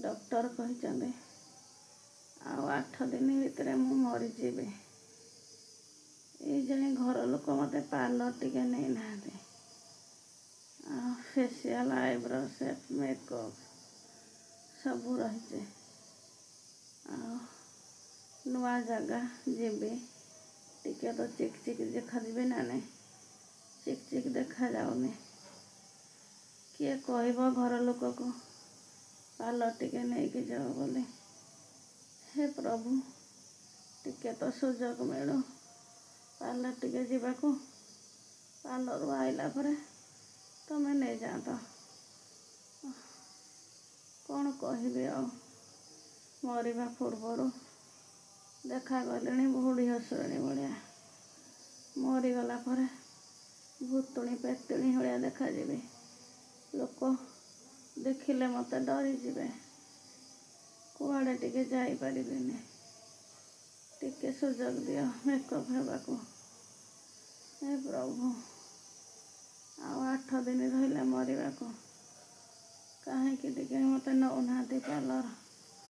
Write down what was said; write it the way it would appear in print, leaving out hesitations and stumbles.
Doctor कहते आउ 8 दिन भितर मु मरीजी। ये घर लोक मत पार्लर टिके नहीं ना फेशियल आईब्रो सेप मेकअप सब रही नुआ जगह जीवी टिके तो चिक चिक देखा ना नहीं चिक चिक देखा जाऊनी किए कह घर लोक को पार्लर टिके नहीं कि जाओ बोले। हे प्रभु टिके तो सुजोग मिलू पार्लर टिके जावाक पार्लर आइला पर तमें नहीं जात कौन कहबी आ मरवा पूर्वर देखा गले बुढ़ी हसुणी भाया मरीगला भूतुणी पेतुणी भाया देखा लोक देखिले मत डरीजे कुआड़े टिके जापारे टिके सुजोग दियो मेकअप हेबाकू। हे प्रभु आउ 8 दिन रहा मरवा को कहीं टिके मत नौना पार्लर।